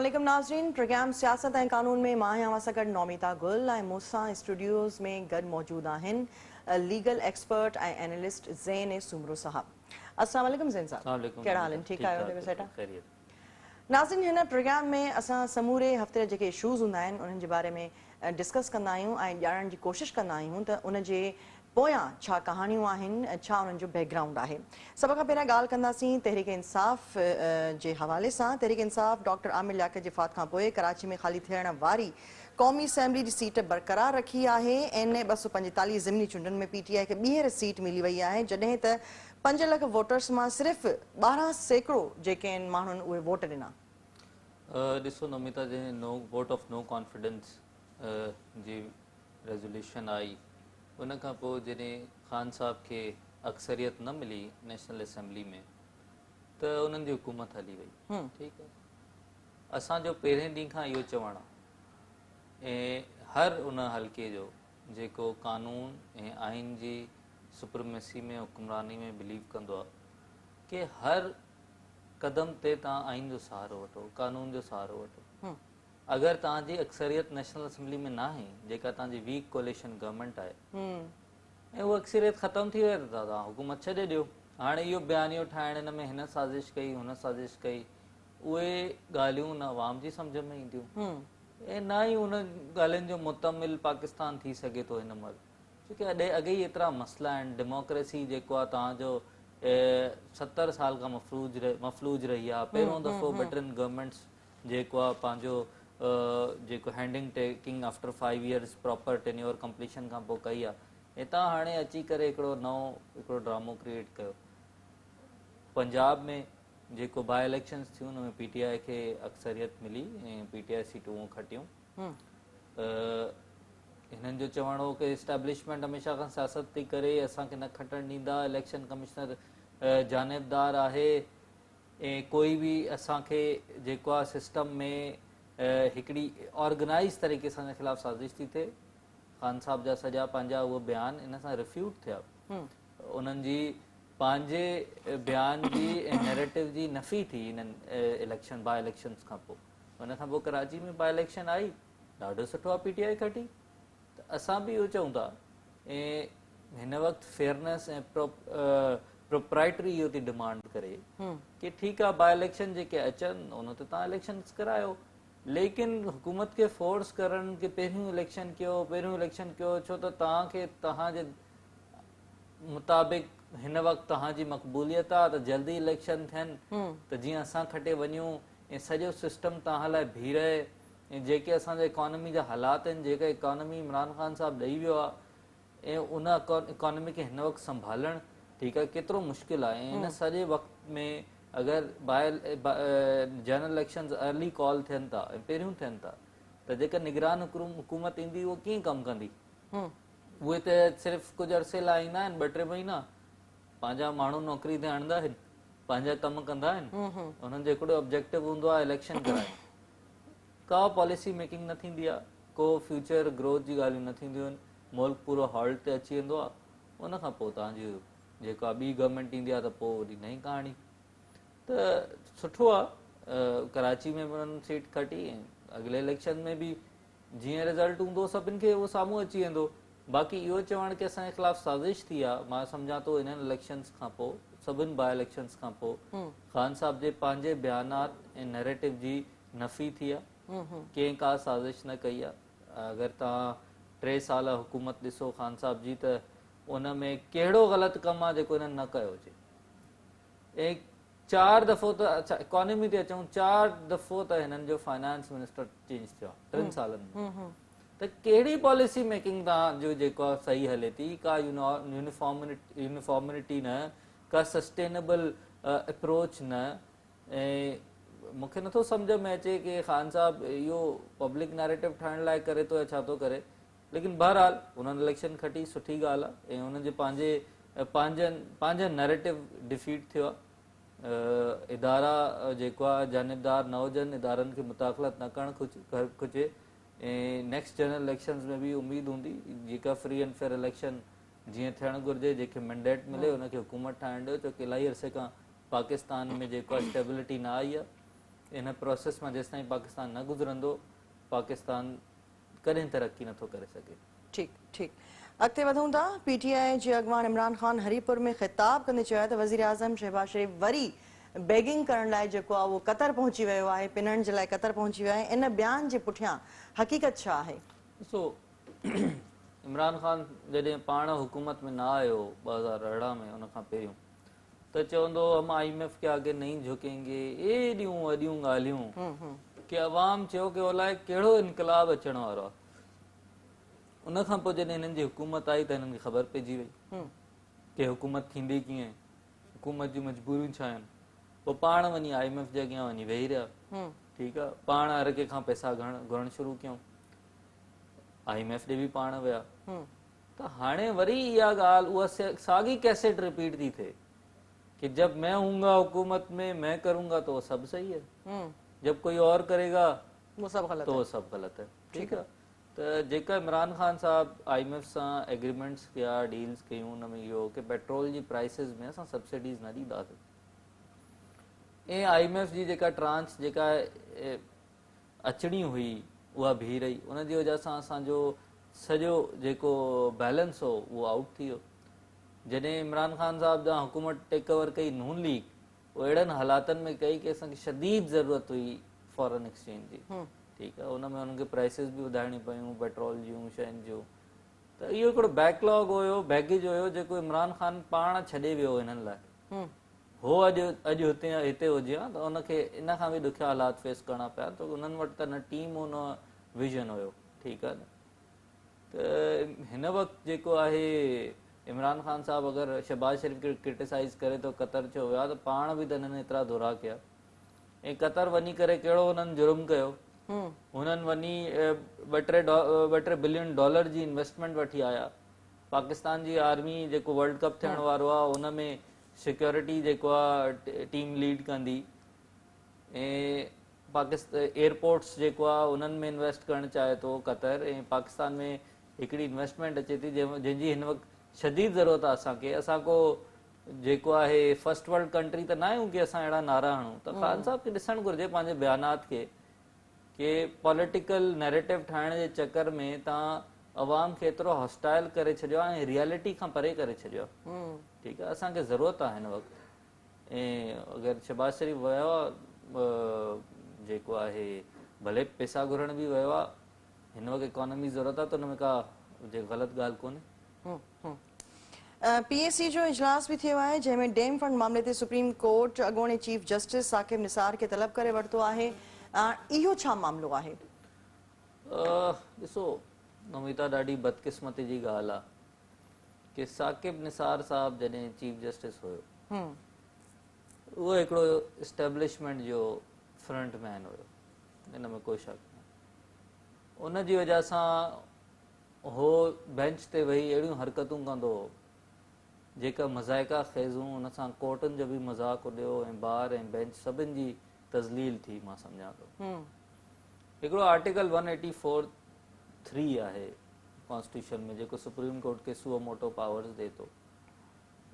अस्सलामुअलैकुम नाज़रीन। प्रोग्राम सियासत ऐं कानून में मां आहियां सां गॾु नौमिता गुल ऐं मूंसां स्टूडियोज़ में गॾु मौजूदु आहिनि लीगल एक्सपर्ट ऐं एनालिस्ट ज़ैन ए सुमरो साहब। अस्सलामुअलैकुम ज़ैन साहब, कहिड़ा हाल आहिनि? ठीकु आहियो? देव सेठा नाज़रीन, हिन प्रोग्राम में असां समूरे हफ़्ते जा जेके इशूज़ हूंदा आहिनि उन्हनि जे बारे में डिस्कस कंदा आहियूं ऐं ॼाणण जी कोशिशि कंदा आहियूं त उन जे पोयां छा कहाणियूं आहिनि, छा उन्हनि जो बैकग्राउंड आहे। सभ खां पहिरियां ॻाल्हि कंदासीं तहरीक इंसाफ़ जे हवाले सां। तहरीक इंसाफ़ डॉक्टर आमिर लियाकत जे फ़ात खां पोइ कराची में ख़ाली थियण वारी क़ौमी असैम्बली जी सीट बरक़रार रखी आहे। एन 245 ज़िमनी चूंडनि में PTI खे ॿीहर सीट मिली वई आहे, जॾहिं त 5 लख वोटर्स मां सिर्फ़ु 12% जेके आहिनि माण्हुनि उहे वोट ॾिना। ॾिसो नमिता, जंहिं वोट ऑफ नो कॉन्फिडेंस जी रेज़ोल्यूशन आई, उन खां पोइ जॾहिं ख़ान साहब खे अक्सरियत न मिली नेशनल असैम्बली में, त उन्हनि जी हुकूमत हली वई। ठीकु आहे, असांजो पहिरें ॾींहं खां इहो चवणु आहे ऐं हर उन हल्के जो जेको कानून ऐं आइन जी सुप्रीमेसी में हुक्मरानी में बिलीव कंदो आहे कि हर कदम ते तव्हां आइन जो सहारो वठो, कानून जो सहारो वठो। अगरि तव्हांजी अक्सरियत नेशनल असैम्बली में न आहे, जेका तव्हांजी वीक कोलिशन गवर्नमेंट आहे, ऐं उहा अक्सरियत ख़तमु थी वई त तव्हां हुकूमत छॾे ॾियो। हाणे इहो बयानियो ठाहिण हिन में हिन साज़िश कई, हुन साज़िश कई, उहे ॻाल्हियूं न आवाम जी सम्झ में ईंदियूं ऐं न ई उन ॻाल्हियुनि जो मुतमिल पाकिस्तान थी सघे थो हिन महिल। छोकी अॻे ई एतिरा मसइला आहिनि। डेमोक्रेसी जेको आहे तव्हांजो 70 साल खां मफ़लूज रही आहे। पहिरियों दफ़ो वेटरन गवर्नमेंट्स जेको आहे पंहिंजो जेको handing taking after 5 years proper tenure completion खां पोइ कई आहे। ऐं तव्हां हाणे अची करे हिकिड़ो ड्रामो क्रिएट कयो। पंजाब में जेको बाय इलेक्शन्स थियूं उन में PTI खे अक्सरियत मिली ऐं PTI सीटूं खटियूं। हिननि जो चवणु हो कि इस्टेब्लिशमेंट हमेशह खां सियासत थी करे, असांखे न खटणु ॾींदा, इलेक्शन कमिश्नर जानिबदार आहे ऐं कोई बि असांखे जेको आहे सिस्टम में हिकिड़ी ऑर्गेनाइज़ तरीक़े सां ख़िलाफ़ साज़िश थी थिए। ख़ान साहब जा सॼा पंहिंजा उहे बयान इन सां रिफ्यूट थिया। उन्हनि जी पंहिंजे बयान जी ऐं नैरेटिव जी नफ़ी थी इन्हनि बाय इलेक्शन्स खां पोइ। उन खां पोइ कराची में बाय इलेक्शन आई, ॾाढो सुठो आहे PTI खटी। त असां बि इहो चऊं था ऐं हिन वक़्तु फेयरनेस ऐं प्रोप्राइटरी इहो थी डिमांड करे कि ठीकु आहे बाय इलेक्शन जेके अचनि उन ते तव्हां इलेक्शन्स करायो, लेकिन हुकूमत खे फोर्स करणु कि पहिरियों इलेक्शन कयो, छो त तव्हांखे तव्हांजे मुताबिक़ हिन वक़्तु तव्हांजी मक़बूलियत आहे त जल्दी इलेक्शन थियनि त जीअं असां खटे वञूं ऐं सॼो सिस्टम तव्हां लाइ बीह रहे। ऐं जेके असांजा इकॉनमी जा हालात आहिनि, जेका इकॉनमी इमरान ख़ान साहब ॾेई वियो आहे ऐं उन इकॉनमी खे हिन वक़्तु संभालणु ठीकु आहे केतिरो मुश्किल आहे। ऐं इन सॼे वक़्त में अगरि जनरल इलेक्शन्स अर्ली कॉल थियनि था ऐं पहिरियों थियनि था, त जेका निगरान हुकूमत ईंदी उहो कीअं कमु कंदी? उहे त सिर्फ़ु कुझु अरसे लाइ ईंदा आहिनि, 2-3 महीना, पंहिंजा माण्हू नौकिरी ते आणंदा आहिनि, पंहिंजा कमु कंदा आहिनि, उन्हनि जो हिकिड़ो ऑब्जेक्टिव हूंदो आहे इलेक्शन कराइणु। का पॉलिसी मेकिंग न थींदी आहे, को फ्यूचर ग्रोथ जी ॻाल्हियूं न थींदियूं आहिनि, मुल्क पूरो हॉल्ट ते अची वेंदो आहे। उन खां पोइ तव्हांजी जेको आहे ॿी गवर्नमेंट ईंदी आहे त पोइ वरी नई कहाणी। त सुठो आहे कराची में उन्हनि सीट खटी ऐं अॻिले इलेक्शन में बि जीअं रिज़ल्ट हूंदो सभिनि खे उहो साम्हूं अची वेंदो। बाक़ी इहो चवणु कि असांजे ख़िलाफ़ साज़िश थी आहे, मां सम्झां थो इन्हनि इलेक्शन्स खां पोइ, सभिनि बाय इलेक्शन्स खां पोइ ख़ान साहब जे पंहिंजे बयानात ऐं नैरेटिव जी नफ़ी थी आहे। कंहिं का साज़िश न कई आहे। अगरि तव्हां 3 साल हुकूमत ॾिसो ख़ान साहब जी, त उन में कहिड़ो ग़लति कमु आहे जेको हिननि न कयो हुजे। ऐं 4 दफ़ो त अच्छा इकॉनमी ते अचूं, 4 दफ़ो त हिननि जो फाइनेंस मिनिस्टर चेंज थियो आहे 3 सालनि में। त कहिड़ी पॉलिसी मेकिंग तव्हांजो जेको आहे सही हले थी? का यूनिफॉर्मिटी न, का सस्टेनेबल अप्रोच न। ऐं मूंखे नथो सम्झ में अचे कि ख़ान साहब इहो पब्लिक नैरेटिव ठाहिण लाइ करे थो या छा थो करे। लेकिन बहरहाल उन्हनि इलेक्शन खटी, सुठी ॻाल्हि आहे ऐं उन्हनि जे पंहिंजा नैरेटिव डिफीट थियो आहे। इदारा जेको आहे जानिबदार न हुजनि, इदारनि खे मुदाख़लत न करणु घुरिजे ऐं नेक्स्ट जनरल इलेक्शन्स में बि उमेदु हूंदी जेका फ्री एंड फेयर इलेक्शन जीअं थियणु घुरिजे, जंहिंखे मैंडेट मिले उनखे हुकूमत ठाहिणु ॾियो। छोकी इलाही अरसे खां पाकिस्तान में जेको आहे स्टेबिलिटी न आई आहे इन प्रोसेस में जेसिताईं पाकिस्तान न गुज़रंदो पाकिस्तान कॾहिं तरक्की नथो करे सघे। ठीक ठीक अॻिते वधूं था। पीटीआई जे अॻवान इमरान ख़ान हरीपुर में ख़िताब कंदे चयो त वज़ीर आज़म शहबाज शरीफ वरी बेगिंग करण लाइ जेको आहे उहो कतर पहुची वियो आहे, पिनण जे लाइ कतर पहुची वियो आहे। इन बयान जे पुठियां हक़ीक़त छा आहे? ॾिसो इमरान ख़ान जॾहिं पाण हुकूमत में न आयो 2018 में, उन खां पहिरियों त चवंदो हम IMF के आगे नहीं झुकेंगे, एॾियूं वॾियूं ॻाल्हियूं कि अवाम चयो कि अलाए कहिड़ो इनकलाब अचण वारो आहे। उन खां पोइ जॾहिं हिननि जी हुकूमत आई त हिननि खे ख़बर पइजी वई कि हुकूमत थींदी कीअं, हुकूमत जूं मजबूरियूं छा आहिनि। पोइ पाण वञी IMF जे अॻियां वञी वेही रहिया। ठीकु आहे, पाण हर कंहिं खां पैसा घुरण शुरू कयूं, IMF ॾे बि पाण विया। त हाणे वरी इहा ॻाल्हि उहा साॻी कैसेट रिपीट थी थिए कि जब मैं हूंगा हुकूमत में मैं करूंगा तो सब सही है, जब कोई और करेगा वो सब गलत तो वो सब गलत है। ठीक है, त जेका इमरान ख़ान साहब IMF सां एग्रीमेंट्स कया, डील्स कयूं, उन में इहो कि पेट्रोल जी प्राइसिस में असां सब्सिडीज़ न ॾींदासीं, ऐं IMF जी जेका ट्रांच जेका अचणी हुई उहा बीह रही, उन जी वजह सां असांजो सॼो जेको बैलेंस हो उहो आउट थी वियो। जॾहिं इमरान ख़ान साहब जा हुकूमत टेक ओवर कई नून लीग, उहो अहिड़नि हालातनि में कई कि असांखे शदीद ज़रूरत हुई फॉरेन एक्सचेंज जी। ठीकु आहे, उन में उन्हनि खे प्राइसिस बि वधाइणियूं पयूं पेट्रोल जूं शयुनि जूं। त इहो हिकिड़ो बैकलॉग हुयो, बैगेज हुयो जेको इमरान ख़ान पाण छॾे वियो हिननि लाइ। हो अॼु हिते हुजे हा त उनखे इन खां बि ॾुखिया हालात फेस करणा पिया, त उन्हनि वटि त न टीम हो न विजन हुयो। ठीकु आहे न, त हिन वक़्तु जेको आहे इमरान ख़ान साहब अगरि शहबाज शरीफ खे क्रिटिसाइज़ करे तो कतर चयो वियो आहे त पाण बि त हिननि एतिरा दौरा कया, ऐं कतर वञी करे कहिड़ो हुननि जुर्म कयो, हुननि वञी $2-3 बिलियन जी इन्वेस्टमेंट वठी आया। पाकिस्तान जी आर्मी जेको वर्ल्ड कप थियण वारो आहे उन में सिक्योरिटी जेको आहे टीम लीड कंदी, ऐं पाकिस्तान एयरपोर्ट्स जेको आहे उन्हनि में इन्वेस्ट करणु चाहे थो कतर, ऐं पाकिस्तान में हिकिड़ी इन्वेस्टमेंट अचे थी जंहिंजी हिन वक़्तु शदीद ज़रूरत आहे असांखे। असां को जेको आहे फर्स्ट वर्ल्ड कंट्री त न आहियूं कि असां अहिड़ा नारा हणूं। त ख़ान साहब खे ॾिसणु घुरिजे पंहिंजे बयानात खे कि पॉलिटिकल नैरेटिव ठाहिण जे चक्कर में तव्हां अवाम खे एतिरो हॉस्टाइल करे छॾियो आहे ऐं रियलिटी खां परे करे छॾियो आहे। ठीकु आहे, असांखे ज़रूरत आहे हिन वक़्तु। ऐं अगरि शहबाज शरीफ वियो आहे जेको आहे भले पैसा घुरण बि वियो आहे, हिन वक़्तु इकोनॉमी ज़रूरत आहे त हुन में का ग़लति ॻाल्हि कोन्हे। PAC जो इजलास भी थियो आहे जंहिंमें डैम फंड मामले ते सुप्रीम कोर्ट अॻोणे चीफ जस्टिस साकिब निसार खे तलब करे वरितो आहे। इहो छा मामलो आहे? ॾिसो नमिता, ॾाढी बदकिस्मती जी ॻाल्हि आहे कि साकिब निसार साहब जॾहिं चीफ जस्टिस हुयो उहो हिकिड़ो इस्टेब्लिशमेंट जो फ्रंट मैन हुयो, हिन में कोई शक न। उन जी वजह सां हो बेंच ते वेही अहिड़ियूं हरकतूं कंदो जेका मज़ाइका ख़ेज़ूं, उन सां कोर्टुनि जो बि मज़ाक उॾियो ऐं बार ऐं बेंच सभिनि जी तज़लील थी, मां सम्झां थो। हिकिड़ो आर्टिकल 184(3) आहे कॉन्स्टिट्यूशन में जेको सुप्रीम कोर्ट खे सुओ मोटो पावर्स ॾिए थो।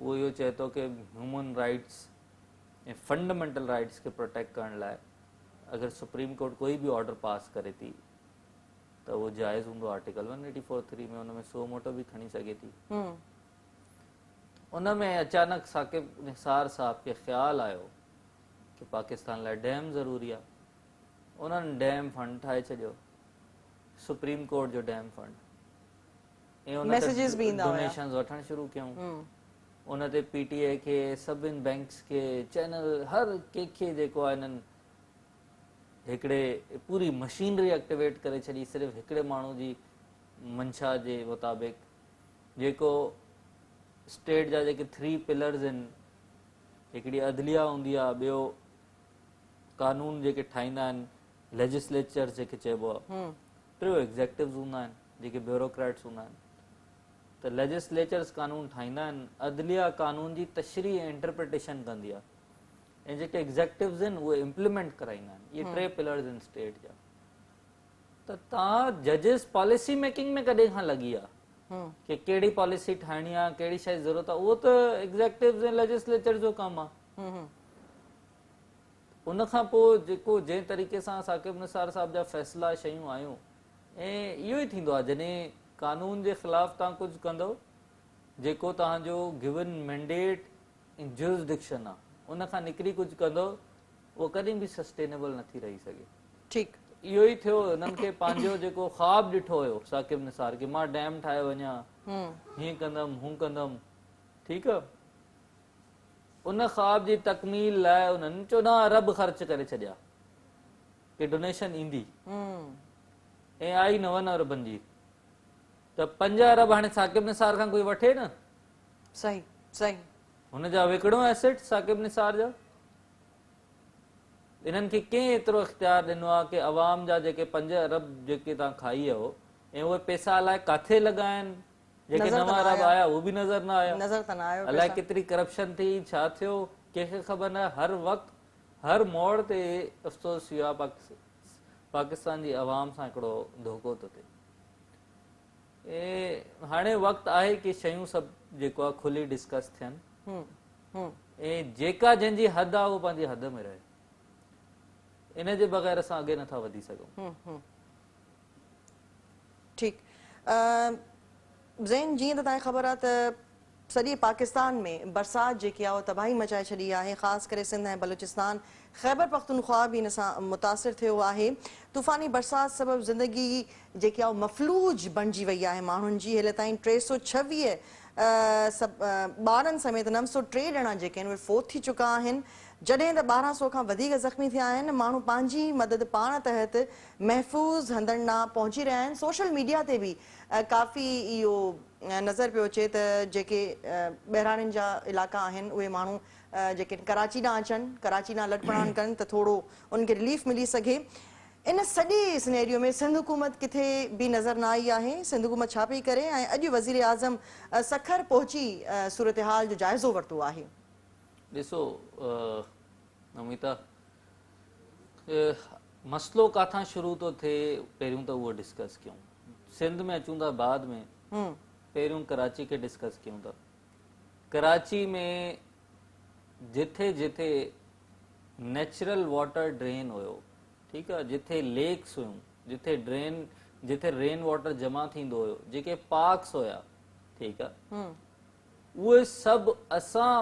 उहो इहो चए थो कि ह्यूमन राइट्स ऐं फंडामेंटल राइट्स खे प्रोटेक्ट करण लाइ अगरि सुप्रीम कोर्ट कोई बि ऑर्डर पास करे थी त उहो जाइज़ हूंदो। आर्टिकल 184(3) में उन में सुओ मोटो बि खणी सघे थी। उन में अचानक साकिब निसार साहब खे ख़्यालु आयो कि पाकिस्तान लाइ डैम ज़रूरी आहे। उन्हनि डैम फंड ठाहे छॾियो, सुप्रीम कोर्ट जो डैम फंड, ऐं उन ते डोनेशन्स वठणु शुरू कयूं। उन ते PTA खे, सभिनि बैंक्स खे, चैनल हर कंहिंखे जेको आहे हिननि हिकिड़े पूरी मशीनरी एक्टिवेट करे छॾी सिर्फ़ु हिकिड़े माण्हू जी मंशा जे मुताबिक़। जेको स्टेट जा जेके 3 पिलर्स आहिनि, हिकिड़ी अदलिया हूंदी आहे, ॿियो कानून जेके ठाहींदा आहिनि लेजिस्लेचर जेके चइबो आहे, टियों एग्ज़ेक्टिव्स हूंदा आहिनि जेके ब्यूरोक्रेट्स हूंदा आहिनि। त लेजिस्लेचर्स कानून ठाहींदा आहिनि, अदलिया कानून जी तशरीह ऐं इंटरप्रिटेशन कंदी आहे, ऐं जेके एग्ज़ेक्टिव्स आहिनि उहे इम्प्लीमेंट कराईंदा आहिनि। इहे 3 पिलर्स आहिनि स्टेट जा। त तव्हां जजिस पॉलिसी मेकिंग में कॾहिं खां लॻी आहे कि कहिड़ी पॉलिसी ठाहिणी आहे, कहिड़ी शइ ज़रूरत आहे, उहो त एग्ज़ेक्टिव्स ऐं लेजिस्लेचर जो कमु आहे। उन खां पोइ जेको जंहिं तरीक़े सां साकिब निसार साहब जा फ़ैसिला शयूं आयूं ऐं इहो ई थींदो आहे जॾहिं कानून जे ख़िलाफ़ तव्हां कुझु कंदो जेको तव्हांजो गिवन मैंडेट इन जुरिसडिक्शन आहे उन खां निकिरी कुझु कंदो उहो कॾहिं बि सस्टेनेबल नथी रही सघे। ठीकु इहो ई थियो हिननि खे पंहिंजो जेको ख़्वाब ॾिठो हुयो साकिब निसार की मां डैम ठाहे वञा हीअं कंदमि हूं कंदमि ठीकु आहे उन ख्वाब जी तकमील लाइ उन्हनि 14 अरब ख़र्च करे छॾिया की डोनेशन ईंदी ऐं आई 9 अरबनि जी त 5 अरब हाणे साकिब निसार खां कोई वठे न सही सही हुनजा विकिणो एसेट साकिब निसार जा इन्हनि खे कंहिं एतिरो इख्तियार ॾिनो आहे की अवाम जा जेके 5 अरब जेके तव्हां खाई आहियो ऐं उहे पैसा अलाए काथे लॻा आहिनि जेके 9 अरब आया उहो बि नज़र न आया नज़र त न आयो अलाए केतिरी करप्शन थी छा थियो कंहिंखे ख़बर न हर वक़्तु हर मोड़ ते अफ़सोस थियो आहे पाकिस्तान जी अवाम सां हिकिड़ो धोखो थो थिए ऐं हाणे वक़्तु आहे की शयूं सभु जेको आहे खुली डिस्कस थियनि ऐं जेका जंहिंजी हद आहे उहो पंहिंजी हद में रहे इन जे बग़ैर असां अॻे नथा वधी सघूं। ठीकु ज़ैन जीअं त तव्हांखे ख़बर आहे त सॼे पाकिस्तान में बरसाति जेकी आहे उहा तबाही मचाए छॾी आहे ख़ासि करे सिंध ऐं बलूचिस्तान ख़ैबर पख्तूनख्वा बि इन सां मुतासिर थियो आहे तूफ़ानी बरसाति सबबु ज़िंदगी जेकी आहे मफ़लूज बणिजी वई आहे माण्हुनि जी हेले ताईं 326 ॿारनि समेत 903 ॼणा जेके आहिनि उहे फ़ौत थी चुका आहिनि जॾहिं त 1200 खां वधीक ज़ख़्मी थिया आहिनि माण्हू पंहिंजी मदद पाण तहत महफ़ूज़ हंधनि ॾांहुं पहुची रहिया आहिनि सोशल मीडिया ते बि काफ़ी इहो नज़र पियो अचे त जेके बहिराणियुनि जा इलाइक़ा आहिनि उहे माण्हू जेके कराची ॾांहुं अचनि कराची ॾांहुं लॾपड़ान कनि त थोरो उनखे रिलीफ मिली सघे इन सॼे सिनेरियो में सिंध हुकूमत किथे बि नज़र न आई आहे सिंध हुकूमत छा पई करे ऐं अॼु वज़ीर आज़म सखर पहुची सूरत हाल जो जाइज़ो वरितो आहे। ॾिसो नमिता मसलो काथां शुरू थो थिए पहिरियों त उहो डिस्कस कयूं सिंध में अचूं था बाद में पहिरियों कराची खे डिस्कस कयूं था कराची में जिथे जिथे नेचुरल वाटर ड्रेन हुयो ठीकु आहे जिथे लेक्स हुयूं जिथे रेन वाटर जमा थींदो हुयो जेके पार्क्स हुया ठीकु आहे उहे सभु असां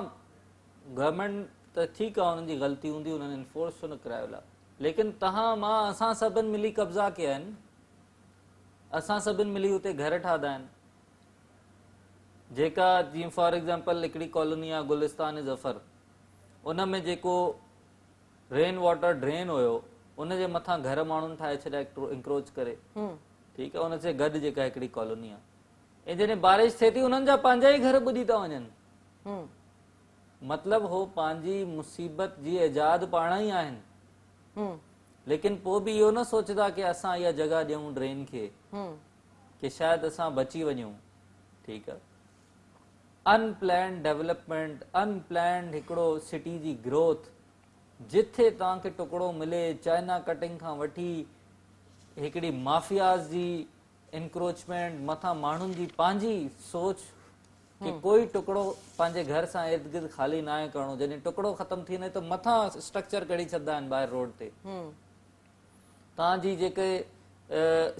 गवर्नमेंट त ठीकु आहे हुननि जी ग़लती हूंदी हुननि इन्फोर्स छो न करायो आहे लेकिन तव्हां मां असां सभिनि मिली कब्ज़ा कया आहिनि असां सभिनि मिली हुते घर ठाधा आहिनि जेका जीअं फॉर एग्ज़ाम्पल हिकिड़ी कॉलोनी आहे गुलिस्तान ज़फ़र उन में जेको रेन वाटर ड्रेन हुयो उनजे मथां घर माण्हुनि ठाहे छॾिया इंक्रोच करे ठीकु आहे उन से गॾु जेका हिकिड़ी कॉलोनी आहे ऐं जॾहिं बारिश थिए थी उन्हनि जा पंहिंजा ई घर ॿुॾी था वञनि मतिलबु हो पंहिंजी मुसीबत जी इजाद पाण ई आहिनि लेकिन पोइ बि इहो न सोचंदा की असां इहा जॻह ॾियूं ड्रेन खे की शायदि असां बची वञूं ठीकु आहे अनप्लैंड डेवलपमेंट अनप्लैंड हिकिड़ो सिटी जी ग्रोथ जिथे तव्हांखे टुकड़ो मिले चाइना कटिंग खां वठी हिकिड़ी माफ़ियाज़ जी इंक्रोचमेंट मथां माण्हुनि जी पंहिंजी सोच कि कोई टुकड़ो पंहिंजे घर सां इर्द गिर्द ख़ाली न आहे करणो जॾहिं टुकड़ो ख़तमु थी वञे त मथां स्ट्रक्चर कढी छॾंदा आहिनि ॿाहिरि रोड ते तव्हांजी जेके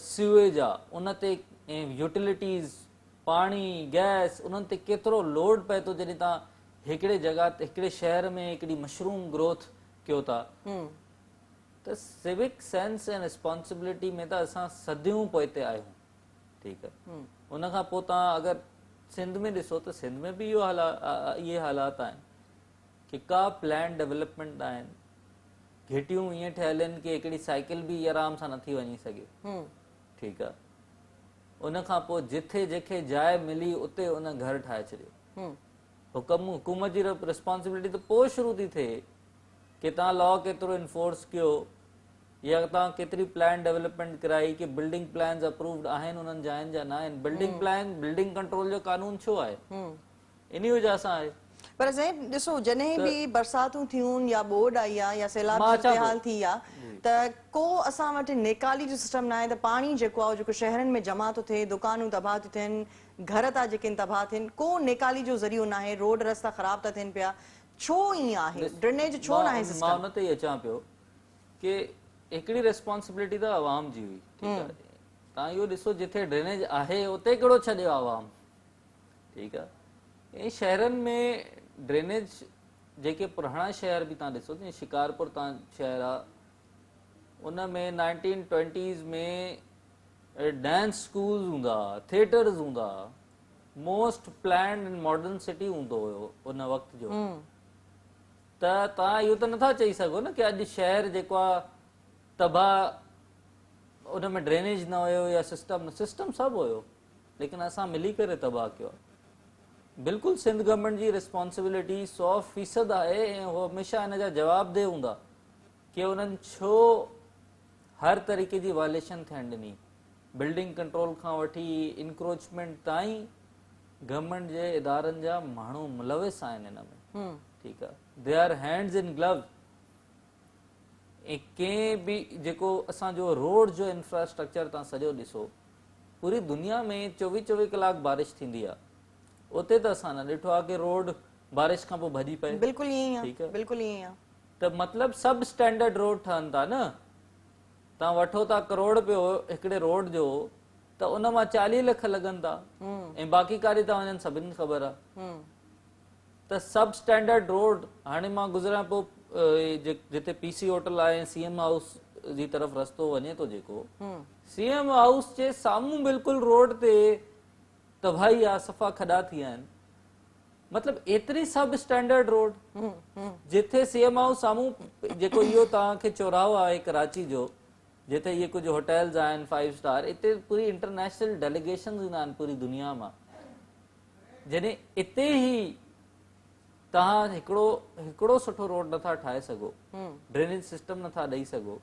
सीवेज आहे उन ते ऐं यूटिलिटीज़ पाणी गैस उन्हनि ते केतिरो लोड पए थो जॾहिं तव्हां हिकिड़े जॻह ते हिकिड़े शहर में हिकिड़ी मशरूम ग्रोथ कयो था त सिविक सेंस ऐं रिस्पॉन्सिबिलिटी में त असां सदियूं पोइते आहियूं ठीकु आहे उन खां पोइ तव्हां अगरि सिंध में ॾिसो त सिंध में बि इहे हालात आहिनि कि का प्लैन डेवलपमेंट न आहिनि घिटियूं ईअं ठहियल आहिनि कि हिकिड़ी साइकिल बि आराम सां नथी वञी सघे ठीकु आहे उन खां पोइ जिथे जेके जाइ मिली उते उन घर ठाहे छॾियो हुकूमत जी रिस्पॉन्सिबिलिटी त पोइ शुरू थी थिए कि तव्हां लॉ केतिरो इन्फोर्स कयो या तव्हां केतिरी प्लान डेवलपमेंट कराई कि बिल्डिंग प्लान्स अप्रूव्ड आहिनि उन्हनि जाइनि जा न आहिनि बिल्डिंग प्लान बिल्डिंग कंट्रोल जो कानून छो आहे इन वजह सां आहे पर ज़ैन ॾिसो जॾहिं बि बरसातूं थियूं या ॿोॾ आई आहे या सैलाब सूरत थी आहे त को असां वटि नेकाली जो सिस्टम न आहे त पाणी जेको आहे जेको शहरनि में जमा थो थिए दुकानूं तबाह थियूं थियनि घर था जेके तबाह थियनि को नेकाली जो ज़रियो न आहे रोड रस्ता ख़राब था थियनि पिया छो ईअं आहे, ड्रेनेज छो न आहे मां सिस्टम? उन ते ई अचां पियो कि हिकिड़ी रिस्पॉन्सिबिलिटी त आवाम जी हुई, ठीकु आहे। तव्हां इहो ॾिसो जिथे ड्रेनेज आहे उते कहिड़ो छॾियो आवाम, ठीकु आहे। ऐं शहरनि में ड्रेनेज जेके पुराणा शहर बि तव्हां ॾिसो, जीअं शिकारपुर तव्हां शहर आहे, उन में 1920s में डांस स्कूल्स हूंदा, थिएटर्स हूंदा, most planned and modern city हूंदो हुयो उन वक़्त जो। त तव्हां इहो त नथा चई सघो न कि अॼु शहर जेको आहे तबाह, उन में ड्रेनेज न हुयो या सिस्टम सभु हुयो, लेकिन असां मिली करे तबाह कयो आहे। बिल्कुलु सिंध गवर्नमेंट जी रिस्पॉन्सिबिलिटी 100% आहे ऐं उहो हमेशह हिन जा जवाबदेह हूंदा कि उन्हनि छो हर तरीक़े जी वायलेशन थियण ॾिनी, बिल्डिंग कंट्रोल खां वठी इंक्रोचमेंट ताईं गवर्नमेंट जे इदारनि जा माण्हू मुलविस आहिनि हिन में, ठीकु आहे। They are hands in gloves. ऐं कंहिं बि जेको असांजो रोड जो इंफ्रास्ट्रक्चर तव्हां सॼो ॾिसो, पूरी दुनिया में 24 कलाक बारिश थींदी आहे, उते त असां न ॾिठो आहे कि रोड बारिश खां पोइ भॼी पए। बिल्कुलु ईअं ई ठीकु आहे, आहे, बिल्कुलु ईअं ई आहे। त मतिलबु सब स्टैंडर्ड रोड ठहनि था न। तव्हां वठो था करोड़ रुपयो हिकिड़े रोड जो, त उन मां 40 लख लॻनि था ऐं बाक़ी काॾे था वञनि सभिनी खे ख़बर आहे। त सब स्टैंडर्ड रोड, हाणे मां गुज़रां पोइ जिते पीसी होटल आहे, सीएम हाउस जी तरफ़ रस्तो वञे थो जेको, सीएम हाउस जे साम्हूं बिल्कुलु रोड ते तबाही आहे, सफ़ा खॾा थी विया आहिनि। मतिलबु एतिरी सब स्टैंडर्ड रोड, जिथे सीएम हाउस साम्हूं जेको इहो तव्हांखे चौराहो आहे कराची जो, जिथे इहे कुझु होटल्स आहिनि 5 स्टार, इते पूरी इंटरनेशनल डेलीगेशन ईंदा आहिनि पूरी दुनिया मां। जॾहिं इते ई तव्हां हिकिड़ो सुठो रोड नथा ठाहे सघो, ड्रेनेज सिस्टम नथा ॾेई सघो,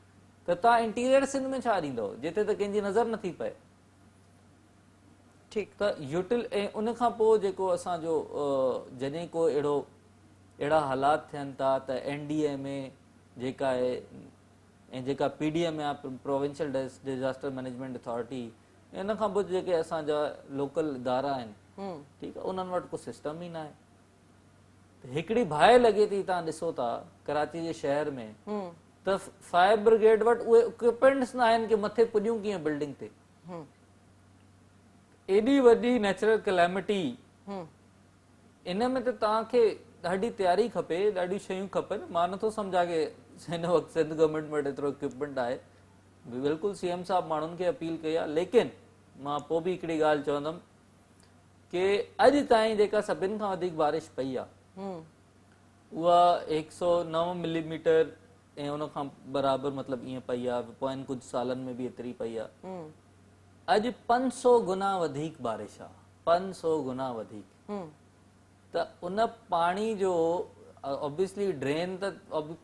त तव्हां इंटीरियर सिंध में छा ॾींदव जिथे त कंहिंजी नज़र नथी पए। ठीकु, त ऐं उन खां पोइ जेको असांजो जॾहिं को अहिड़ा हालात थियनि था त एनडीए में जेका आहे ऐं जेका पीडीएम आहे, प्रोविंशियल डिजास्टर मैनेजमेंट अथॉरिटी, इन खां पोइ जेके असांजा लोकल इदारा आहिनि, ठीकु आहे, उन्हनि वटि को सिस्टम ई न आहे। हिकिड़ी बाहि लॻे थी, तव्हां ॾिसो था कराची जे शहर में, त फायर ब्रिगेड वटि उहे इक्विपमेंट्स न आहिनि कि मथे पुॼूं कीअं बिल्डिंग ते। एॾी वॾी नेचुरल कैलेमिटी, इन में त तव्हांखे ॾाढी तयारी खपे, ॾाढियूं शयूं खपनि। मां नथो सम्झा कि हिन वक़्तु सिंध गवर्नमेंट वटि एतिरो इक्विपमेंट आहे। बिल्कुलु सीएम साहब माण्हुनि खे अपील कई आहे, लेकिन मां पोइ बि हिकिड़ी ॻाल्हि चवंदुमि कि अॼु ताईं जेका सभिनि खां वधीक बारिश पई आहे, उहा 109 मिलीमीटर ऐं उन खां बराबरि मतिलबु ईअं पई आहे। पोयनि कुझु सालनि में बि एतिरी पई आहे। अॼु 500 गुना वधीक बारिश आहे, 500 गुना वधीक। त उन पाणी जो ऑब्वियसली ड्रेन त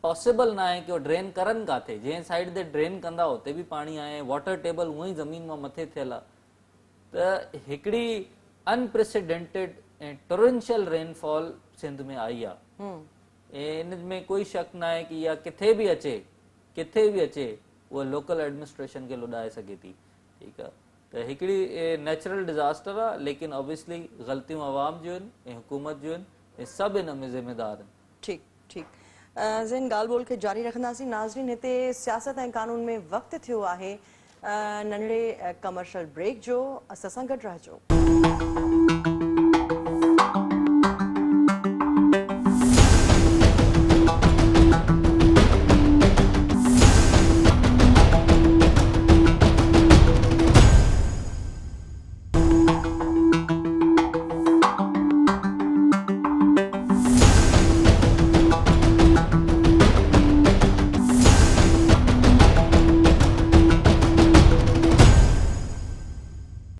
पॉसिबल न आहे कि ड्रेन करनि किथे, जंहिं साइड ते ड्रेन कंदा उते बि पाणी आहे, वाटर टेबल हूअं ई ज़मीन मां मथे थियल आहे। त हिकिड़ी अनप्रेसिडेंटेड ऐं टोरेंशियल रेनफॉल सिंध में आई आहे, ऐं इन में कोई शक न आहे कि इहा किथे बि अचे उहा लोकल एडमिनिस्ट्रेशन खे लुॾाए सघे थी, ठीकु आहे। त हिकिड़ी नेचुरल डिज़ास्टर आहे, लेकिन ऑब्वियसली ग़लतियूं आवाम जूं आहिनि ऐं हुकूमत जूं आहिनि, ऐं सभु इन में ज़िम्मेदार आहिनि। ठीकु, ठीकु। ज़ैन ॻाल्हि ॿोल खे जारी रखंदासीं। नाज़रीन, हिते सियासत ऐं कानून में वक़्तु थियो आहे नंढड़े कमर्शियल ब्रेक जो। असां सां गॾु रहिजो।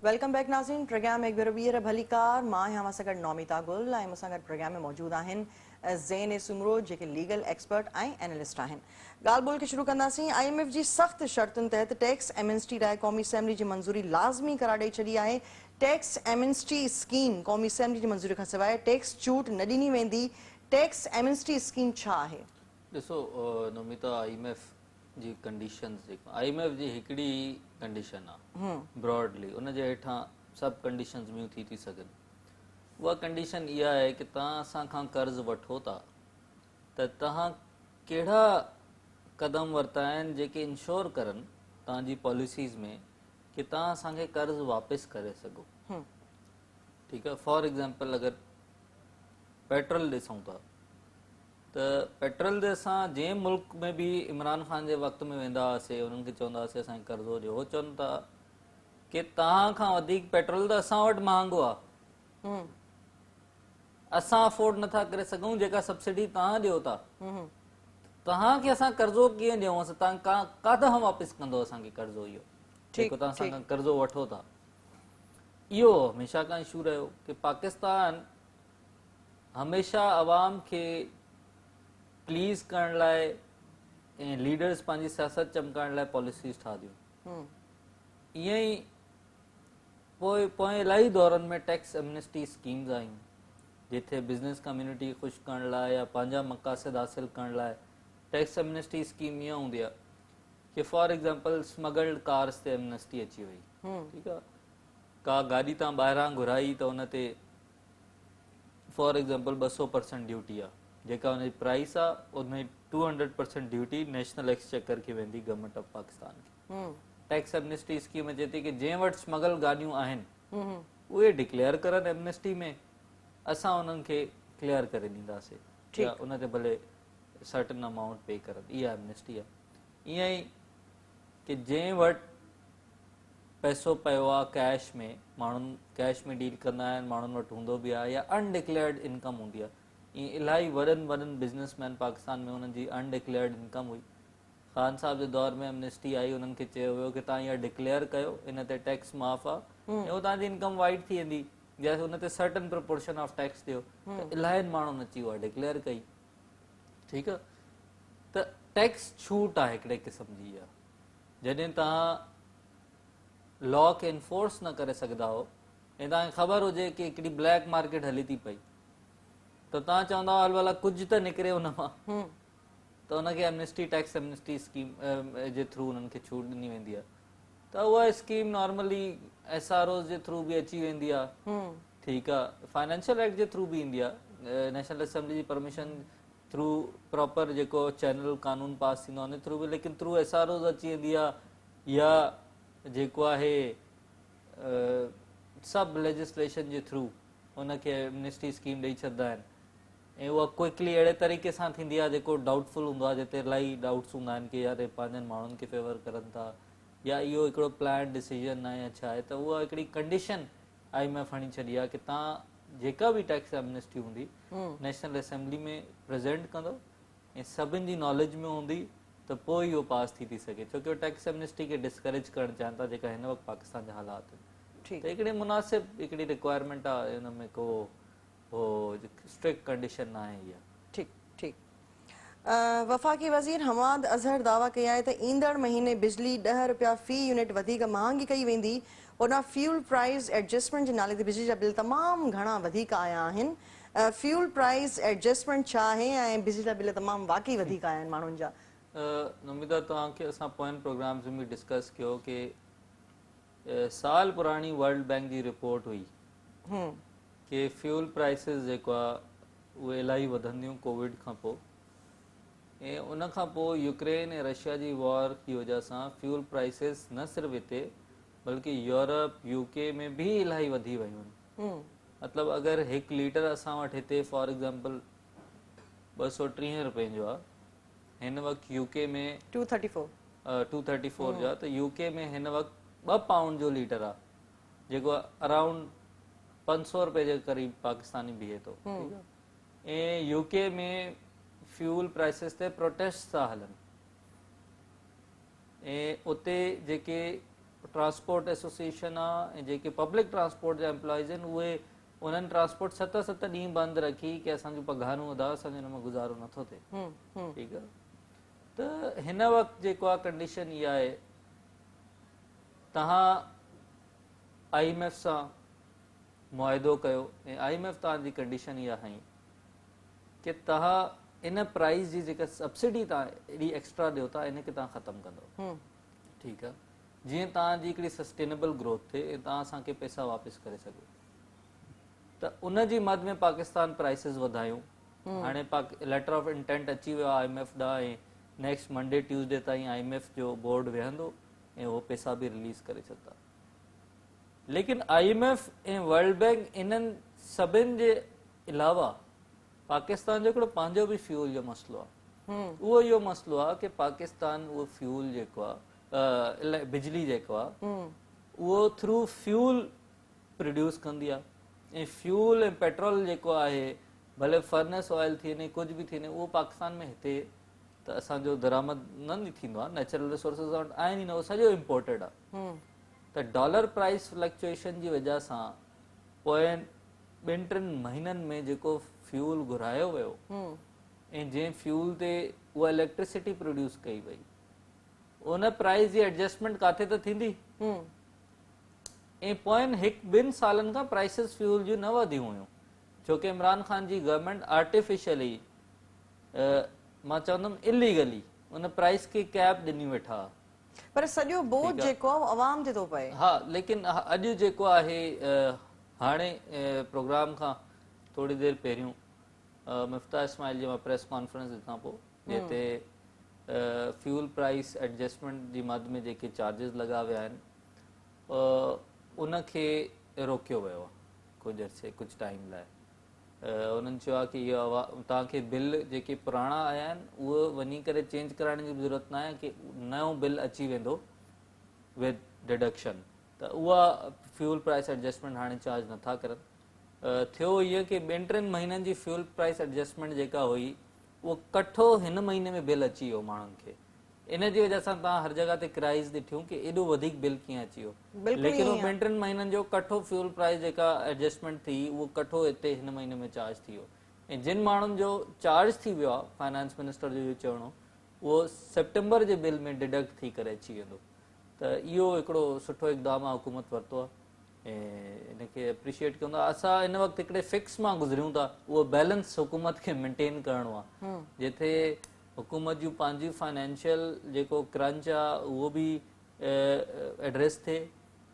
वेलकम बैक नाज़रीन। प्रोग्राम एक भेरो ॿीहर भलीकार। मां आहियां सां गॾु नौमिता गुल ऐं मूंसां गॾु प्रोग्राम में मौजूदु आहिनि ज़ेन ए सुमरो, जेके लीगल एक्सपर्ट ऐं एनालिस्ट आहिनि। ॻाल्हि ॿोल खे शुरू कंदासीं। IMF जी सख़्त शर्तुनि तहत टैक्स एमनेस्टी लाइ क़ौमी असेंबली जी मंज़ूरी लाज़मी करार ॾेई छॾी आहे। टैक्स एमनेस्टी स्कीम क़ौमी असेंबली जी मंज़ूरी खां सवाइ टैक्स छूट न ॾिनी वेंदी। टैक्स एमनेस्टी स्कीम छा आहे? ॾिसो नौमिता, IMF जी कंडीशन्स जेको IMF जी हिकिड़ी कंडीशन आहे ब्रॉडली, उन जे हेठां सभु कंडीशन्स ॿियूं थी सघनि। उहा कंडीशन इहा आहे कि तव्हां असां खां कर्ज़ु वठो था त तव्हां कहिड़ा क़दम वरिता आहिनि जेके इंश्योर करनि तव्हांजी पॉलिसीज़ में कि तव्हां असांखे कर्ज़ वापसि करे सघो। ठीकु आहे, फॉर एग्ज़ाम्पल अगरि पेट्रोल ॾिसूं था त पेट्रोल ते असां जंहिं मुल्क में बि इमरान ख़ान जे वक़्त में वेंदा हुआसीं उन्हनि खे चवंदा हुआसीं असांखे कर्ज़ो ॾियो, उहो चवनि था कि तव्हां खां वधीक पेट्रोल त असां वटि महांगो आहे, असां अफोर्ड नथा करे सघूं जेका सब्सिडी तव्हां ॾियो था, तव्हांखे असां कर्ज़ो कीअं ॾियूं, तव्हां काथां वापसि कंदो असांखे कर्ज़ो इहो जेको तव्हां असां कर्ज़ो वठो था। इहो हमेशह खां इशू रहियो कि पाकिस्तान हमेशह अवाम खे प्लीज़ करण लाइ ऐं लीडर्स पंहिंजी सियासत चमकाइण लाइ पॉलिसीज़ ठाहियूं। ईअं ई पोइ इलाही दौरनि में टैक्स एमनेस्टी स्कीम्स आहियूं जिथे बिज़नेस कम्युनिटी ख़ुशि करण लाइ या पंहिंजा मक़ासिद हासिल करण लाइ टैक्स एमनेस्टी स्कीम ईअं हूंदी आहे कि फॉर एग्ज़ाम्पल स्मगल्ड कार्स ते एमनेस्टी अची वई। ठीकु आहे, का गाॾी तव्हां ॿाहिरां घुराई त उन ते फॉर एग्ज़ाम्पल 200% ड्यूटी आहे, जेका हुनजी प्राइस आहे उनमें 200% ड्यूटी नेशनल एक्सचेकर खे वेंदी, गवर्नमेंट ऑफ पाकिस्तान खे। टैक्स एमनेस्टी स्कीम चए थी कि जंहिं वटि स्मगल गाॾियूं आहिनि उहे डिक्लेयर करनि एमनेस्टी में, असां उन्हनि खे क्लियर करे ॾींदासीं या उन ते भले सर्टन अमाउंट पे करनि, इहा एमनेस्टी आहे। ईअं ई कि जंहिं वटि पैसो पियो आहे कैश में, माण्हुनि कैश में डील कंदा आहिनि, माण्हुनि वटि हूंदो बि आहे या अनडिक्लेयर्ड इनकम हूंदी आहे, ईअं इलाही वॾनि बिज़नेसमैन पाकिस्तान में उन्हनि जी अनडिक्लेयर्ड इनकम हुई। ख़ान साहब जे दौर में एमनेस्टी आई, उन्हनि खे चयो वियो कि तव्हां इहा डिक्लेयर कयो, इन ते टैक्स माफ़ आहे ऐं तव्हांजी इनकम वाइट थी वेंदी, या उन ते सर्टन प्रपोर्शन ऑफ टैक्स ॾियो। त इलाही माण्हुनि अची उहा डिक्लेयर कई। ठीकु आहे, त टैक्स छूट आहे हिकिड़े क़िस्म जी इहा। जॾहिं तव्हां लॉ खे इन्फोर्स न करे सघंदा हो ऐं तव्हांखे ख़बर हुजे कि हिकिड़ी ब्लैक मार्केट हली थी पई त तव्हां चवंदा हल भला कुझु त निकिरे उन मां, त उनखे एमनेस्टी टैक्स एमनेस्टी स्कीम जे थ्रू उन्हनि खे छूट ॾिनी वेंदी आहे। त उहा स्कीम नॉर्मली SROs जे थ्रू बि अची वेंदी आहे। ठीकु आहे, फाइनेंशियल एक्ट जे थ्रू बि ईंदी आहे, नेशनल असेंबली जी परमिशन थ्रू प्रॉपर जेको चैनल कानून पास थींदो आहे उन थ्रू बि, लेकिन थ्रू SROs अची वेंदी आहे या जेको आहे सब लेजिस्लेशन जे थ्रू उनखे एमनेस्टी स्कीम ॾेई छॾंदा आहिनि ऐं उहा क्विकली अहिड़े तरीक़े सां थींदी आहे जेको डाउटफुल हूंदो आहे, जिते इलाही डाउट्स हूंदा आहिनि कि यार पंहिंजनि माण्हुनि खे फेवर करनि था या इहो हिकिड़ो प्लान डिसीजन आहे या छा आहे। त उहा हिकिड़ी कंडीशन IMF हणी छॾी आहे कि तव्हां जेका बि टैक्स एमनेस्टी हूंदी नेशनल असेंबली में प्रेज़ेंट कंदो ऐं सभिनि जी नॉलेज में हूंदी त पोइ इहो पास थी सघे, छोकी टैक्स एमनेस्टी खे डिस्करेज करणु चाहिनि था जेका हिन वक़्तु पाकिस्तान जा हालात आहिनि। त हिकिड़ी मुनासिब हिकिड़ी रिक्वायरमेंट आहे, हिन में को स्ट्रिक्ट कंडीशन न आहे इहा। ठीक ठीक। वफ़ाक़ी वज़ीर हमाद अज़हर दावा कया है त ईंदड़ महीने बिजली 10 रुपया फी यूनिट वधीक महांगी कई वेंदी, उन फ्यूल प्राइस एडजस्टमेंट जे नाले ते बिजली जा बिल तमामु घणा वधीक आया आहिनि। फ्यूल प्राइस एडजस्टमेंट छा आहे ऐं बिजली जा बिल तमामु वाकई वधीक आया आहिनि माण्हुनि जा? नमिता, तव्हांखे असां पोयनि प्रोग्राम्स में बि डिस्कस कयो कि साल पुराणी वर्ल्ड बैंक जी रिपोर्ट हुई कि फ्यूल प्राइसिस जेको आहे उहे इलाही वधंदियूं कोविड खां पोइ, ऐं उन खां पोइ यूक्रेन ऐं रशिया जी वॉर की वजह सां फ्यूल प्राइसिस न सिर्फ़ु हिते बल्कि यूरोप UK में भी इलाही वधी वियूं आहिनि। मतिलबु अगरि 1 लीटर असां वटि हिते फॉर एग्ज़ाम्पल 230 रुपए जो आहे, हिन वक़्तु UK में 234 जो आहे, त UK में हिन वक़्तु 2 पाउंड जो लीटर आहे जेको अराउंड 500 रुपए जे क़रीब पाकिस्तानी बीहे थो। ऐं UK में फ्यूल प्राइसिस ते प्रोटेस्ट था हलनि ऐं उते जेके ट्रांसपोर्ट एसोसिएशन आहे ऐं जेके पब्लिक ट्रांसपोर्ट जा एम्प्लॉइज़ आहिनि उहे उन्हनि ट्रांसपोर्ट 7 ॾींहं बंदि रखी कि असांजूं पघारूं वधा, असांजो हिन में गुज़ारो नथो थिए। ठीकु आहे, त हिन वक़्तु जेको आहे कंडीशन इहा आहे, तव्हां IMF सां मुआइदो कयो ऐं IMF तव्हांजी कंडीशन इहा हई कि तव्हां इन प्राइस जी जेका सब्सिडी तव्हां एॾी एक्स्ट्रा ॾियो था इनखे तव्हां ख़तमु कंदो। ठीकु आहे, जीअं तव्हांजी हिकिड़ी सस्टेनेबल ग्रोथ थिए ऐं तव्हां असांखे पैसा वापसि करे सघो। त उन जी मद में पाकिस्तान प्राइसिस वधायूं, हाणे लेटर ऑफ इंटेंट अची वियो आहे IMF ॾांहुं ऐं नेक्स्ट मंडे ट्यूसडे ताईं IMF जो बोर्ड वेहंदो ऐं उहो पैसा बि रिलीज़ करे छॾंदा। लेकिन IMF ऐं वर्ल्ड बैंक इन्हनि सभिनि जे अलावा पाकिस्तान जो हिकिड़ो पंहिंजो बि फ्यूल जो मसइलो आहे। उहो इहो मसइलो आहे कि पाकिस्तान उहो फ्यूल जेको आहे बिजली जेको आहे उहो थ्रू फ्यूल प्रोड्यूस कंदी आहे ऐं फ्यूल ऐं पेट्रोल जेको आहे भले फर्नेस ऑयल थी वञे कुझु बि थी वञे उहो पाकिस्तान में हिते त असांजो दरामद न थींदो आहे, नेचुरल रिसोर्सिस आहिनि ई न, उहो सॼो इम्पोर्टेड आहे। त डॉलर प्राइस फ्लक्चुएशन जी वजह सां पोयनि 2-3 महीननि में जेको फ्यूल घुरायो वियो ऐं जंहिं फ्यूल ते उहा इलेक्ट्रिसिटी प्रोड्यूस कई वई उन प्राइस जी एडजस्टमेंट काथे त थींदी ऐं पोयनि 1-2 सालनि खां प्राइसिस फ्यूल जूं न वधियूं हुयूं छोकी इमरान ख़ान जी गवर्नमेंट आर्टिफिशियली मां चवंदुमि इलीगली उन प्राइस खे कैप ॾिनी वेठा। पर सॼो बोझ जेको आहे अवाम ते थो पए। हा, लेकिन अॼु जेको आहे हाणे प्रोग्राम खां थोड़ी देरि पहिरियों मिफ्ता इस्माइल जी मां प्रेस कॉन्फ्रेंस ॾिसां पोइ जिते फ्यूल प्राइस एडजस्टमेंट जी मद में जेके चार्जिस लॻा विया आहिनि उनखे रोकियो वियो आहे कुझु अरसे कुझु टाइम लाइ। उन्हनि चयो आहे कि इहो तव्हांखे बिल जेके पुराणा आया आहिनि उहो वञी करे चेंज कराइण जी ज़रूरत न आहे कि नयो बिल अची वेंदो विद डिडक्शन, त उहा फ्यूल प्राइस एडजस्टमेंट हाणे चार्ज नथा करनि। थियो ईअं कि 2-3 महीननि जी फ्यूल प्राइस एडजस्टमेंट जेका हुई उहो कठो हिन महीने में बिल अची वियो माण्हुनि खे। इन जी वजह सां तव्हां हर जगह ते क्राइस ॾिठियूं कि एॾो वधीक बिल कीअं अची वियो, लेकिन उहो 2-3 महीननि जो कठो फ्यूल प्राइस जेका एडजस्टमेंट थी उहो कठो हिते हिन महीने में चार्ज थी वियो ऐं जिन माण्हुनि जो चार्ज थी वियो आहे फाइनेंस मिनिस्टर जो चवणो उहो सेप्टेंबर जे बिल में डिडक्ट थी करे अची वेंदो। त इहो हिकिड़ो सुठो इक़दाम आहे हुकूमत वरितो आहे ऐं इनखे एप्रिशिएट कंदो आहे। असां हिन वक़्तु हिकिड़े फिक्स मां गुज़रियूं था, उहो बैलेंस हुकूमत खे मेंटेन करिणो आहे जिथे हुकूमत जूं पंहिंजूं फाइनेंशियल जेको क्रंच आहे उहो बि एड्रेस थिए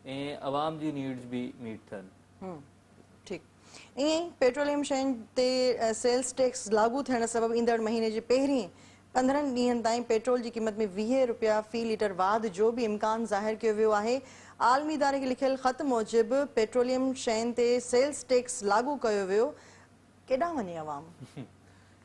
ऐं अवाम जी नीड्स बि मीट थियनि। ठीकु। ईअं ई पेट्रोलियम शयुनि ते सेल्स टैक्स लागू थियण सबबि ईंदड़ महीने जे पहिरीं 15 ॾींहनि ताईं पेट्रोल जी क़ीमत में 20 रुपया फ़ी लीटर वाध जो बि इम्कान ज़ाहिर कयो वियो आहे। आलमी इदारे खे लिखियल ख़त मूजिबि पेट्रोलियम शयुनि ते सेल्स टैक्स लागू कयो वियो। केॾांहुं वञे अवाम?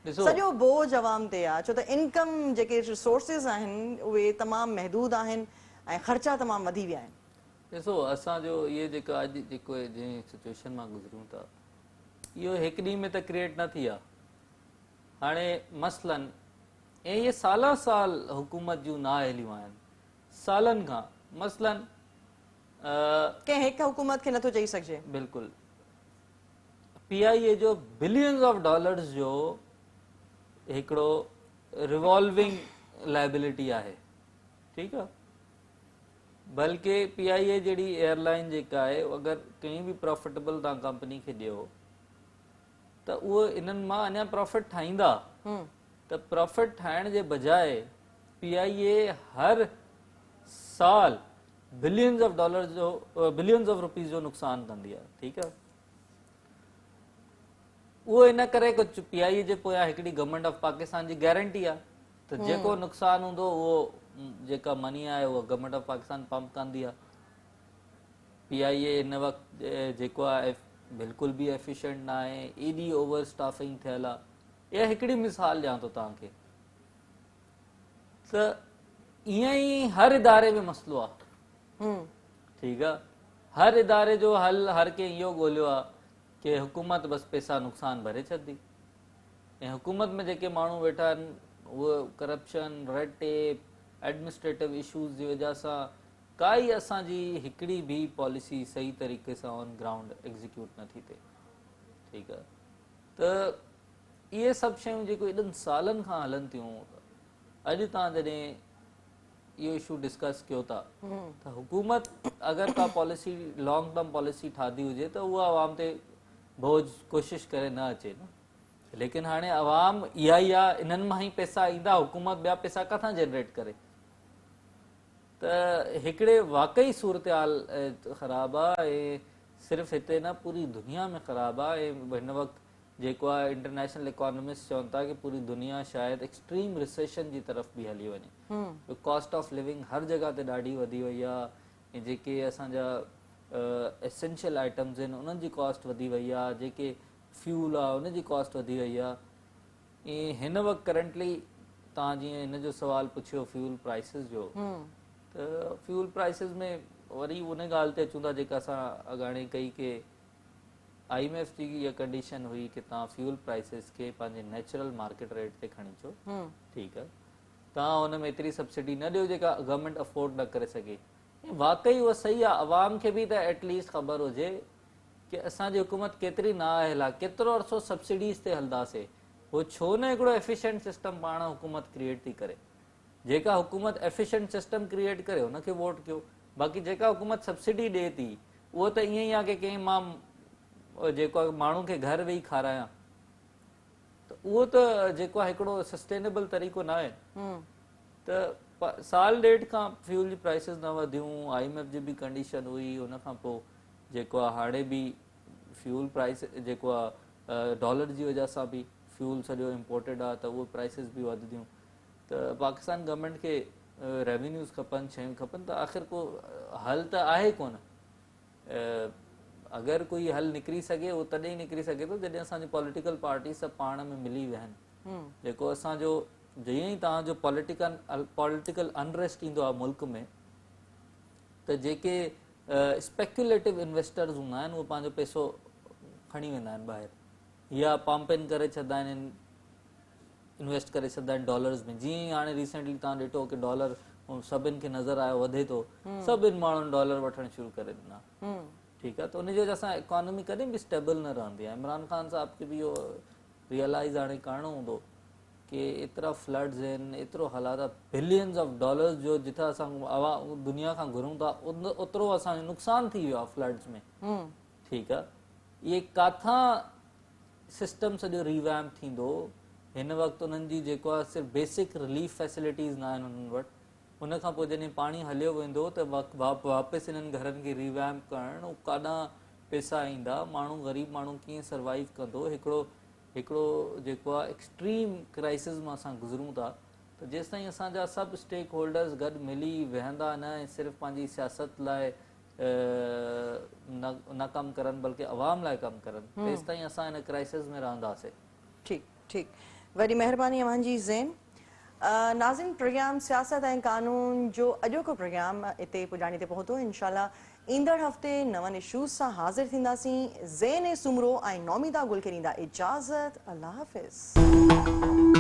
सॼो बोझ अवाम ते आहे छो त इनकम जेके रिसोर्सिस आहिनि उहे तमामु महदूद आहिनि ऐं ख़र्चा तमामु वधी विया आहिनि। ॾिसो असांजो इहे जेका अॼु जेको जंहिं सिचुएशन मां गुज़रियूं था इहो हिकु ॾींहं में त क्रिएट न थी आहे। हाणे मसलन ऐं इहे साल हुकूमत जूं नाअहलियूं आहिनि सालनि खां। मसलन कंहिं हिकु हुकूमत खे नथो चई सघिजे। बिल्कुलु PIA जो बिलियंस ऑफ डॉलर्स जो हिकिड़ो रिवॉल्विंग लाइबिलिटी आहे, ठीकु आहे। बल्कि PIA जहिड़ी एयरलाइन जेका आहे अगरि कंहिं बि प्रॉफिटेबल तव्हां कंपनी खे ॾियो त उहो इन्हनि मां अञा प्रॉफिट ठाहींदा त प्रॉफिट ठाहिण जे बजाए PIA हर साल बिलियंस ऑफ डॉलर्स जो बिलियंस ऑफ रुपीज़ जो नुक़सान कंदी आहे, ठीकु आहे। उहो इन करे कुझु PIA जे पोयां हिकिड़ी गवर्नमेंट ऑफ पाकिस्तान जी गारंटी आहे त जेको नुक़सान हूंदो उहो जेका मनी आहे उहा गवर्नमेंट ऑफ पाकिस्तान पंप कंदी आहे। PIA हिन वक़्तु जेको आहे बिल्कुलु बि एफिशिएंट न आहे, एॾी ओवर स्टाफिंग थियल आहे। इहा हिकिड़ी मिसाल ॾियां थो तव्हांखे। त ईअं ई हर इदारे में मसइलो आहे, ठीकु आहे। हर इदारे जो हल हर कंहिं इहो ॻोल्हियो आहे कि हुकूमत बसि पैसा नुक़सान भरे छॾंदी ऐं हुकूमत में जेके माण्हू वेठा आहिनि उहे corruption, red tape, administrative issues जी वजह सां काई असांजी हिकिड़ी बि पॉलिसी सही तरीक़े सां ऑन ग्राउंड एग्ज़ीक्यूट नथी थिए, ठीकु आहे। त इहे सभु शयूं जेको एॾनि सालनि खां हलनि थियूं, अॼु तव्हां जॾहिं इहो इशू डिस्कस कयो था त हुकूमत अगरि का पॉलिसी लॉन्ग टर्म पॉलिसी ठाही हुजे त उहा आवाम ते बोझ कोशिशि करे न अचे न। लेकिन हाणे अवाम इहा ई आहे, इन्हनि मां ई पैसा ईंदा, हुकूमत ॿिया पैसा किथां जनरेट करे। त हिकिड़े वाक़ई सूरत हाल ख़राबु आहे ऐं सिर्फ़ु हिते न पूरी दुनिया में ख़राबु आहे। ऐं हिन वक़्तु जेको आहे इंटरनेशनल इकोनॉमिस्ट चवनि था कि पूरी दुनिया शायदि एक्सट्रीम रिसेशन जी तरफ़ बि हली वञे। कॉस्ट ऑफ लिविंग हर जगह ते ॾाढी वधी वई आहे ऐं जेके असांजा एसेंशियल आइटम्स आहिनि उन्हनि जी कॉस्ट वधी वई आहे, जेके फ्यूल आहे उन जी कॉस्ट वधी वई आहे। ऐं हिन वक़्तु करंटली तव्हां जीअं हिन जो सुवालु पुछियो फ्यूल प्राइसिस जो, त फ्यूल प्राइसिस में वरी उन ॻाल्हि ते अचूं था जेका असां अॻाणे कई कि IMF जी इहा कंडीशन हुई कि तव्हां फ्यूल प्राइसिस खे पंहिंजे नेचुरल मार्केट रेट ते खणी अचो, ठीकु आहे, तव्हां हुन में एतिरी सब्सिडी न ॾियो जेका गवर्नमेंट अफोर्ड न करे सघे। वाकई उहा सही आहे, अवाम खे बि त एटलीस्ट ख़बर हुजे कि असांजी हुकूमत केतिरी नाअहल आहे, केतिरो अरसो सब्सिडीज़ ते हलंदासीं, उहो छो न हिकिड़ो एफिशिएंट सिस्टम पाण हुकूमत क्रिएट थी करे। जेका हुकूमत एफिशिएंट सिस्टम क्रिएट करे हुनखे वोट कयो। बाक़ी जेका हुकूमत सब्सिडी ॾिए थी उहो त ईअं ई आहे कि कंहिं मां जेको माण्हू खे घर वेही खारायां, त उहो त जेको आहे हिकिड़ो सस्टेनेबल तरीक़ो न आहे। त साल ॾेढ खां फ्यूल जी प्राइसिस न वधियूं, IMF जी बि कंडीशन हुई, हुन खां पोइ जेको आहे हाणे बि फ्यूल प्राइस जेको आहे डॉलर जी वजह सां बि फ्यूल सॼो इम्पोर्टेड आहे, त उहो प्राइसिस बि वधंदियूं। त पाकिस्तान गवर्नमेंट खे रेवेन्यूज़ खपनि, शयूं खपनि, त आख़िर को हल त आहे कोन। अगरि कोई हल निकिरी सघे उहो तॾहिं निकिरी सघे थो जॾहिं असांजी पॉलिटिकल पार्टी सभु पाण में मिली विहनि। जेको असांजो जीअं ई तव्हांजो पॉलिटिकल अनरेस्ट ईंदो आहे मुल्क में, त जेके स्पेक्युलेटिव इन्वेस्टर्स हूंदा आहिनि उहे पंहिंजो पैसो खणी वेंदा आहिनि ॿाहिरि, या पंप इन करे छॾंदा आहिनि, इन्वेस्ट करे छॾंदा आहिनि डॉलर्स में। जीअं ई हाणे रिसेंटली तव्हां ॾिठो कि डॉलर सभिनि खे नज़र आयो वधे थो, सभिनि माण्हुनि डॉलर वठणु शुरू करे ॾिना, ठीकु आहे। त उनजी वजह सां इकोनॉमी कॾहिं बि स्टेबल न रहंदी आहे। इमरान ख़ान साहब खे बि इहो रियलाइज़ हाणे करणो हूंदो कि एतिरा फ्लड्स आहिनि, एतिरो हालात आहे, बिलियंस ऑफ डॉलर्स जो जिथां असां दुनिया खां घुरूं था ओतिरो असांजो नुक़सानु थी वियो आहे फ्लड्स में, ठीकु आहे। इहे काथां सिस्टम सॼो रिवैम्प थींदो, हिन वक़्तु उन्हनि जी जेको आहे सिर्फ़ु बेसिक रिलीफ फैसिलिटीज़ न आहिनि उन्हनि वटि। उन खां पोइ जॾहिं पाणी हलियो वेंदो त वापसि इन्हनि घरनि खे रिवैम्प करणु, काॾां पैसा ईंदा, माण्हू ग़रीब माण्हू कीअं सर्वाइव कंदो, हिकिड़ो जेको आहे एक्सट्रीम क्राइसिस मां असां गुज़रूं था। त जेसि ताईं असांजा सभु स्टेक होल्डर्स गॾु मिली वेहंदा न ऐं सिर्फ़ु पंहिंजी सियासत लाइ न कमु करनि बल्कि अवाम लाइ कमु करनि, तेसि ताईं असां हिन क्राइसिस में रहंदासीं। ठीकु ठीकु, वॾी महिरबानी अव्हांजी ज़ैन। नाज़िन, प्रोग्राम सियासत ऐं कानून जो अॼोको प्रोग्राम इते पुॼाणी ते पहुतो। इंशाल्लाह ईंदड़ हफ़्ते नवनि इशूज़ सां हाज़िर थींदासीं। ज़ैन सुमरो ऐं नौमीदा गुल खे ॾींदा इजाज़त। अल्लाह हाफ़िज़।